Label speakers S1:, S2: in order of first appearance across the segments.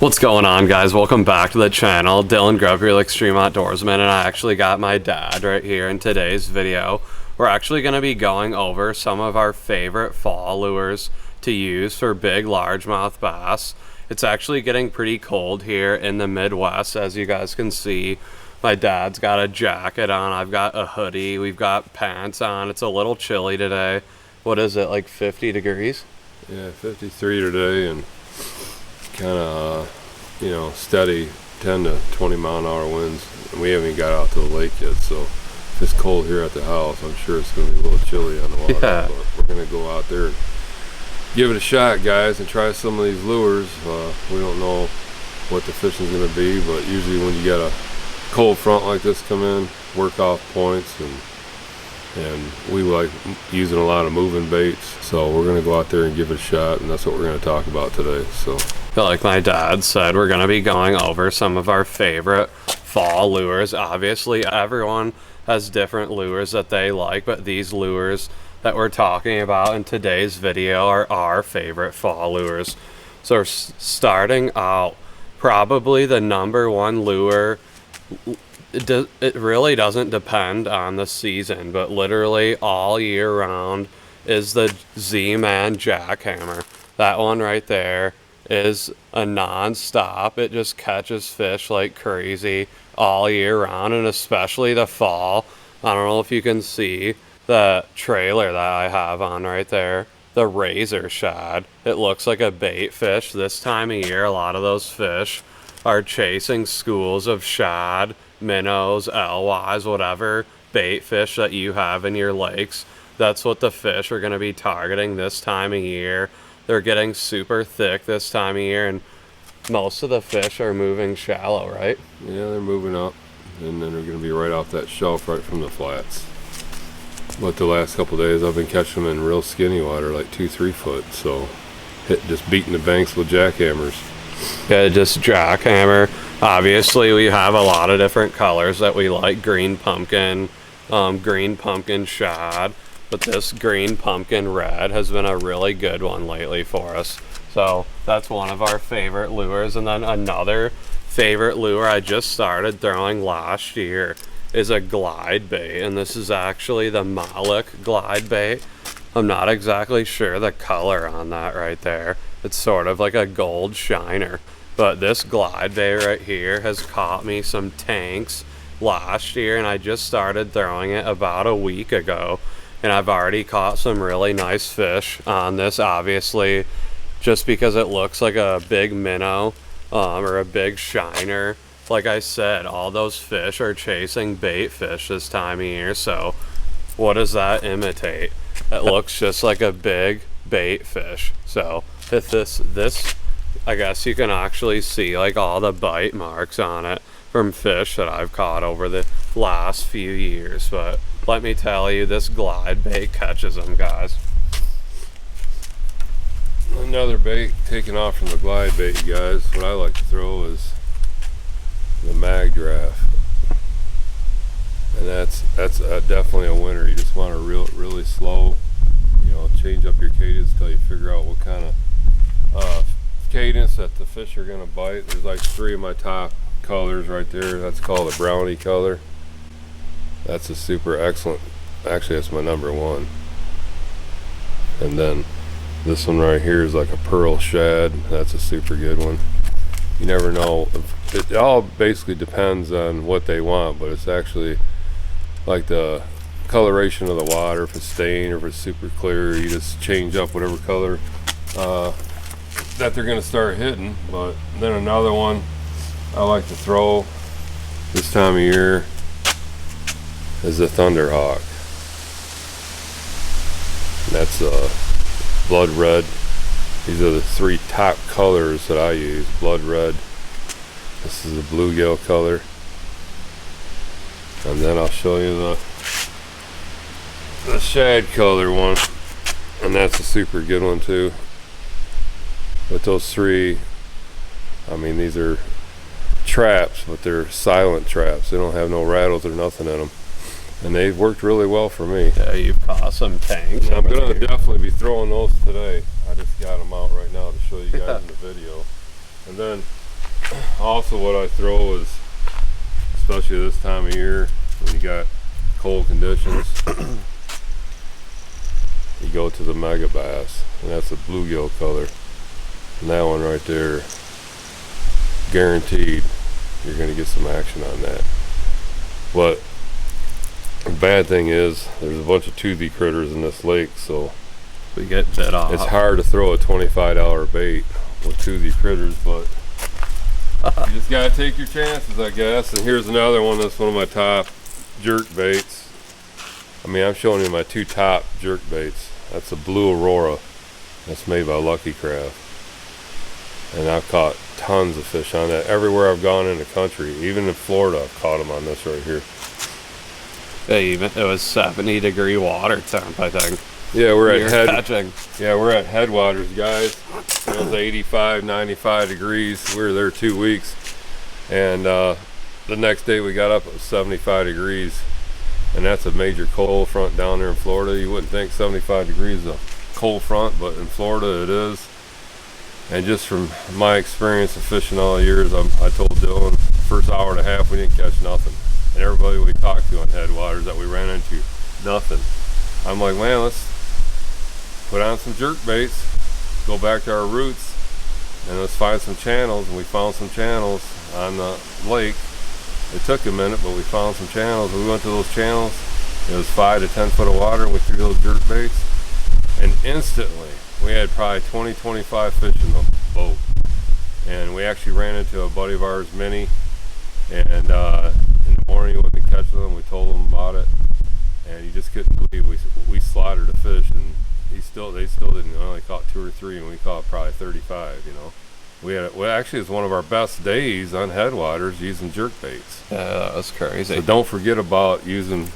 S1: What's going on, guys? Welcome back to the channel. Dylan Grubb here, Extreme.Outdoorsmen, and I actually got my dad right here in today's video. We're actually going to be going over some of our favorite fall lures to use for big largemouth bass. It's actually getting pretty cold here in the Midwest, as you guys can see. My dad's got a jacket on, I've got a hoodie, we've got pants on. It's a little chilly today. What is it, like 50 degrees?
S2: Yeah, 53 today, and kind of, you know, steady 10 to 20 mile an hour winds. And we haven't even got out to the lake yet, so if it's cold here at the house, I'm sure it's going to be a little chilly on the water.
S1: Yeah.
S2: But we're going to go out there and give it a shot, guys, and try some of these lures. We don't know what the fishing's going to be, but usually when you get a cold front like this come in, work off points, and we like using a lot of moving baits, so we're going to go out there and give it a shot, and that's what we're going to talk about today. So
S1: like my dad said, we're going to be going over some of our favorite fall lures. Obviously everyone has different lures that they like, but these lures that we're talking about in today's video are our favorite fall lures. So starting out, probably the number one lure, it really doesn't depend on the season, but literally all year round, is the Z-Man jackhammer. That one right there is a non-stop. It just catches fish like crazy all year round, and especially the fall. I don't know if you can see the trailer that I have on right there, the razor shad. It looks like a bait fish. This time of year, a lot of those fish are chasing schools of shad, minnows, alewives, whatever bait fish that you have in your lakes. That's what the fish are going to be targeting this time of year. They're getting super thick this time of year, and most of the fish are moving shallow, right?
S2: yeah, they're moving up, and then they're going to be right off that shelf right from the flats. But the last couple days I've been catching them in real skinny water, like 2-3 foot, so just beating the banks with jackhammers.
S1: Yeah, just jackhammer. Obviously we have a lot of different colors that we like. Green pumpkin shad, but this green pumpkin red has been a really good one lately for us. So that's one of our favorite lures. And then another favorite lure I just started throwing last year is a glide bait, and this is actually the Malik glide bait. I'm not exactly sure the color on that right there. It's sort of like a gold shiner, but this glide bait right here has caught me some tanks last year, and I just started throwing it about a week ago, and I've already caught some really nice fish on this. Obviously, just because it looks like a big minnow or a big shiner, like I said, all those fish are chasing bait fish this time of year. So what does that imitate? It looks just like a big bait fish. So if this I guess you can actually see like all the bite marks on it from fish that I've caught over the last few years. But let me tell you, this glide bait catches them, guys.
S2: Another bait taking off from the glide bait, you guys. What I like to throw is the mag draft, and that's definitely a winner. You just want to really slow, you know, change up your cadence until you figure out what kind of cadence that the fish are going to bite. There's like 3 of my top colors right there. That's called a brownie color. That's a super excellent, actually that's my number 1. And then this one right here is like a pearl shad. That's a super good one. You never know. It all basically depends on what they want, but it's actually like the coloration of the water. If it's stained or if it's super clear, you just change up whatever color that they're going to start hitting. But then another one I like to throw this time of year is the Thunderhawk. And that's blood red. These are the 3 top colors that I use. Blood red. This is a bluegill color. And then I'll show you the shad color one. And that's a super good one too. But those 3, I mean, these are traps, but they're silent traps. They don't have no rattles or nothing in them. And they've worked really well for me.
S1: Yeah, you've caught some tanks.
S2: I'm going to definitely be throwing those today. I just got them out right now to show you guys in the video. And then Also, what I throw is, especially this time of year when you got cold conditions, you go to the mega bass, and that's a bluegill color. And that one right there, guaranteed you're going to get some action on that. But the bad thing is there's a bunch of toothy critters in this lake, so
S1: we get bit off.
S2: It's hard to throw a $25 bait with toothy critters, but you just gotta take your chances, I guess. And here's another one that's one of my top jerk baits. I mean, I'm showing you my two top jerk baits. That's a blue Aurora. That's made by Lucky Craft. And I've caught tons of fish on that everywhere I've gone in the country. Even in Florida, I've caught them on this right here.
S1: Yeah, even it was 70-degree water temp, I think.
S2: Yeah, we're at Headwaters, guys. It was 85, 95 degrees. We were there 2 weeks, and the next day we got up, it was 75 degrees, and that's a major cold front down there in Florida. You wouldn't think 75 degrees is a cold front, but in Florida it is. And just from my experience of fishing all the years, I told Dylan, first hour and a half we didn't catch nothing, and everybody we talked to on Headwaters that we ran into, nothing. I'm like, man, let's put on some jerk baits, go back to our roots, and let's find some channels. And we found some channels on the lake. It took a minute, but we found some channels. We went to those channels. It was 5 to 10 foot of water, and we threw those jerk baits, and instantly we had probably 20, 25 fish in the boat. And we actually ran into a buddy of ours, Minnie, and in the morning he wasn't catching them. We told him about it, and he just couldn't believe we slaughtered a fish, and they still didn't. We only caught 2 or 3, and we caught probably 35. You know, actually it's one of our best days on Headwaters using jerk baits.
S1: Yeah, that was crazy.
S2: So don't forget about using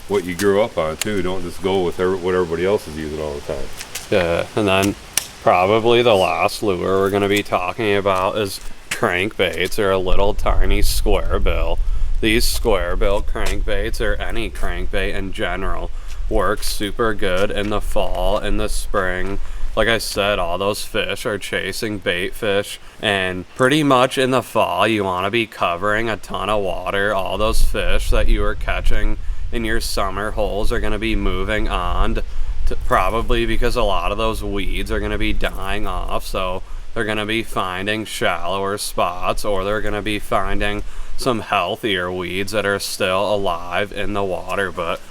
S2: what you grew up on too. Don't just go with what everybody else is using all the time.
S1: Yeah, and then probably the last lure we're going to be talking about is crankbaits, or a little tiny square bill. These square bill crankbaits, or any crankbait in general, works super good in the fall, in the spring. Like I said, all those fish are chasing bait fish, and pretty much in the fall you want to be covering a ton of water. All those fish that you are catching in your summer holes are going to be moving on to, probably because a lot of those weeds are going to be dying off, so they're going to be finding shallower spots, or they're going to be finding some healthier weeds that are still alive in the water. But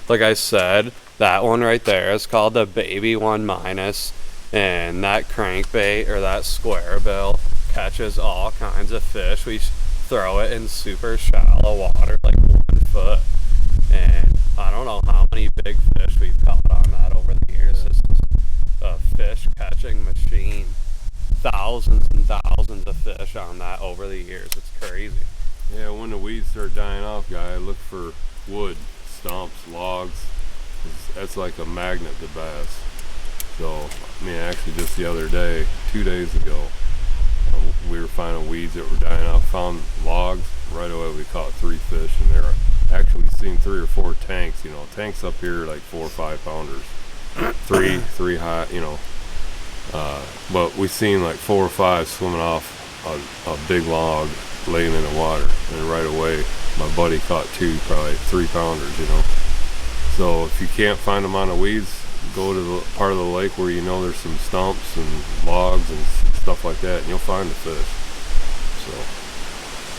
S1: like I said, that one right there is called the Baby 1-, and that crankbait, or that square bill, catches all kinds of fish. We throw it in super shallow water, like 1 foot, and I don't know how many big fish we've caught on that over the years. This is a fish catching machine. Thousands and thousands of fish on that over the years. It's crazy.
S2: Yeah, when the weeds start dying off, guy, look for wood, stumps, logs. That's like a magnet to bass. So, I mean, actually just the other day, 2 days ago, we were finding weeds that were dying off, found logs, right away we caught 3 fish, and there actually seen 3 or 4 tanks, you know, tanks up here like 4 or 5 pounders, three high, you know, but we seen like 4 or 5 swimming off a big log laying in the water, and right away my buddy caught 2 probably 3 pounders, you know. So if you can't find them on the weeds, go to the part of the lake where you know there's some stumps and logs and stuff like that, and you'll find the fish.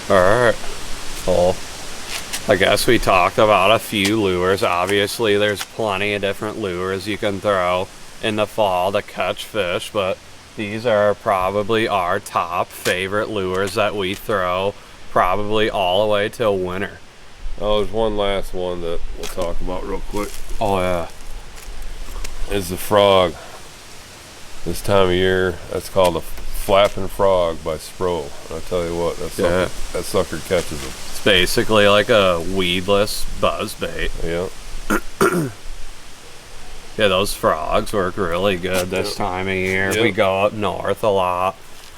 S2: So,
S1: alright, well, I guess we talked about a few lures. Obviously there's plenty of different lures you can throw in the fall to catch fish, but these are probably our top favorite lures that we throw probably all the way till winter.
S2: oh, there's one last one that we'll talk about real quick.
S1: Oh yeah.
S2: Is the frog. This time of year, that's called a flapping frog by Spro. And I tell you what, that sucker catches them.
S1: It's basically like a weedless buzzbait.
S2: Yeah.
S1: Yeah, those frogs work really good this time of year. We go up north a lot,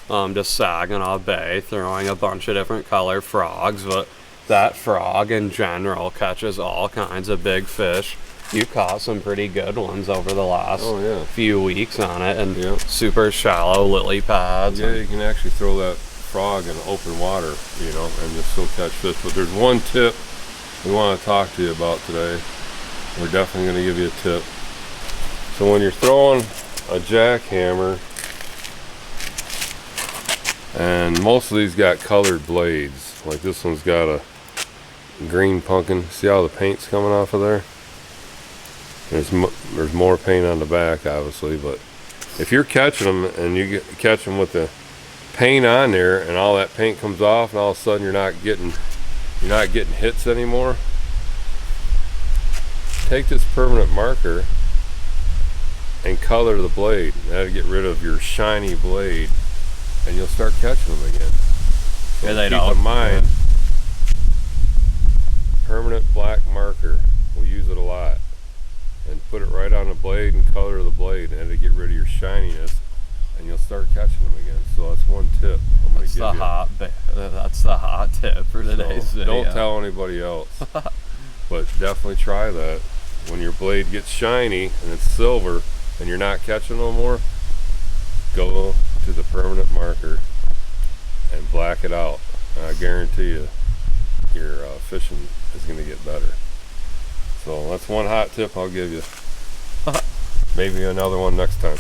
S1: to Saginaw Bay, throwing a bunch of different color frogs, but that frog in general catches all kinds of big fish. You caught some pretty good ones over the last few weeks on it, and super shallow lily pads.
S2: Yeah, you can actually throw that frog in open water, you know, and just still catch fish. But there's one tip we want to talk to you about today. We're definitely going to give you a tip. So when you're throwing a jackhammer, and most of these got colored blades, like this one's got a green pumpkin. See how the paint's coming off of there? There's more paint on the back, obviously, but if you're catching them and you catch them with the paint on there, and all that paint comes off, and all of a sudden you're not getting hits anymore, take this permanent marker and color the blade. That'll get rid of your shiny blade, and you'll start catching them again. So
S1: Yeah, they
S2: keep
S1: don't.
S2: in mind, permanent black marker. We'll use it a lot. And put it right on the blade and color the blade, and it'll get rid of your shininess, and you'll start catching them again. So that's one tip I'm going to give you.
S1: That's the hot tip for today's video.
S2: Don't tell anybody else, but definitely try that. When your blade gets shiny and it's silver and you're not catching no more, go to the permanent marker and black it out. And I guarantee you your fishing is going to get better. So that's one hot tip I'll give you. Maybe another one next time.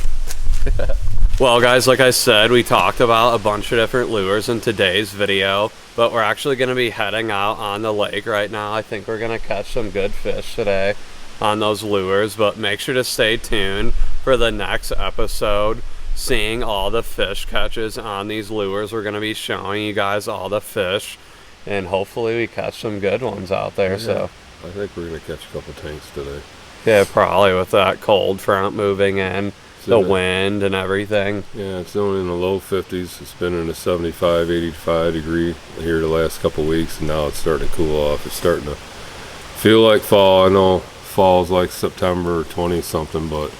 S1: Well guys, like I said, we talked about a bunch of different lures in today's video, but we're actually going to be heading out on the lake right now. I think we're going to catch some good fish today on those lures, but make sure to stay tuned for the next episode, seeing all the fish catches on these lures. We're going to be showing you guys all the fish, and hopefully we catch some good ones out there.
S2: Yeah.
S1: So
S2: I think we're going to catch a couple tanks today.
S1: yeah, probably with that cold front moving in, the wind and everything.
S2: Yeah, it's only in the low 50s. It's been in the 75, 85 degree here the last couple weeks, and now it's starting to cool off. It's starting to feel like fall. I know fall's like September 20 something, but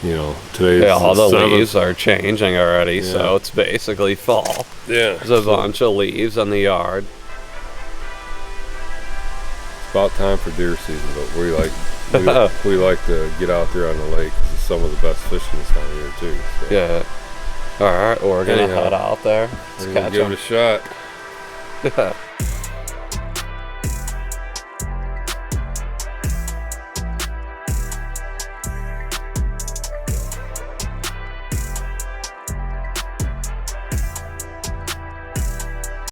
S2: you know, today's
S1: all the
S2: 7th.
S1: leaves are changing already,
S2: Yeah.
S1: so it's basically fall.
S2: Yeah,
S1: There's a bunch of leaves in the yard.
S2: about time for deer season, but we like to get out there on the lake because it's some of the best fishing this time of year too. So.
S1: Yeah. All right, we're gonna
S2: Anyhow,
S1: head out there.
S2: We're
S1: Let's
S2: gonna
S1: catch
S2: give
S1: them.
S2: it a shot.